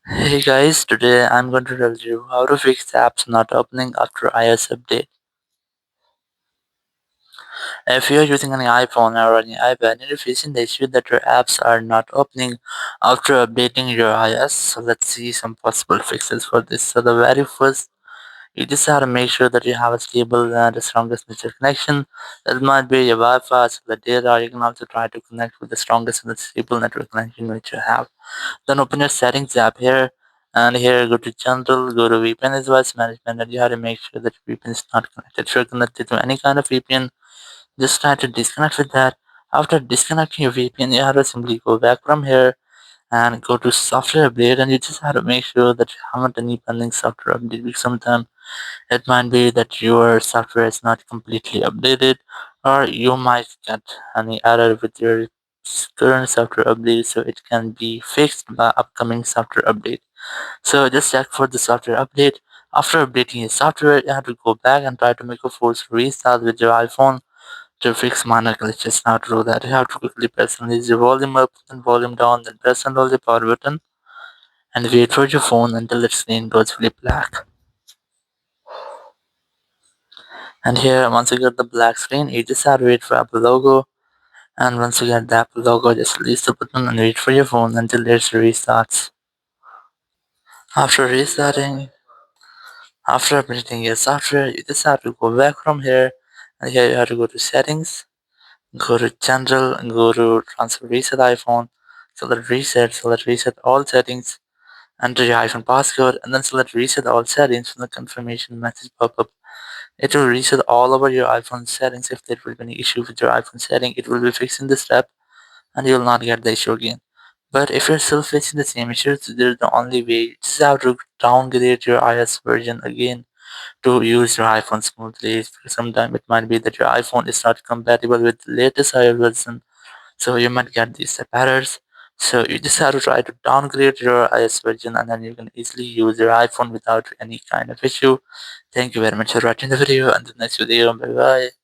Hey guys, today I'm going to tell you how to fix apps not opening after iOS update. If you're using an iPhone or any iPad and you're facing the issue that your apps are not opening after updating your iOS, so let's see some possible fixes for this. So the very first, you just have to make sure that you have a stable and the strongest network connection. That might be your Wi-Fi, so the data. You can also try to connect with the strongest and the stable network connection which you have. Then open your settings app here, and here go to general, go to VPN device management, and you have to make sure that your VPN is not connected. If you're connected to any kind of VPN, just try to disconnect with that. After disconnecting your VPN, you have to simply go back from here and go to software update, and you just have to make sure that you haven't any pending software update, because sometimes it might be that your software is not completely updated, or you might get any error with your current software update, so it can be fixed by upcoming software update. So just check for the software update. After updating your software, you have to go back and try to make a force restart with your iPhone to fix minor glitches. Now to do that, you have to quickly press and raise your volume up and volume down, then press and hold the power button and wait for your phone until the screen goes fully black. And here, once you get the black screen, you just have to wait for Apple logo. And once you get the Apple logo, just release the button and wait for your phone until it restarts. After restarting, after updating your software, you just have to go back from here. And here you have to go to settings, go to general, and go to transfer reset iPhone. Select reset all settings, enter your iPhone passcode, and then select reset all settings from the confirmation message pop up. It will reset all over your iPhone settings. If there will be any issue with your iPhone setting, it will be fixed in this step and you will not get the issue again. But if you're still facing the same issues, there's the only way. You just have to downgrade your iOS version again to use your iPhone smoothly. Sometimes it might be that your iPhone is not compatible with the latest iOS version, so you might get these errors. So you just have to try to downgrade your iOS version, and then you can easily use your iPhone without any kind of issue. Thank you very much for watching the video. Until next video, bye bye.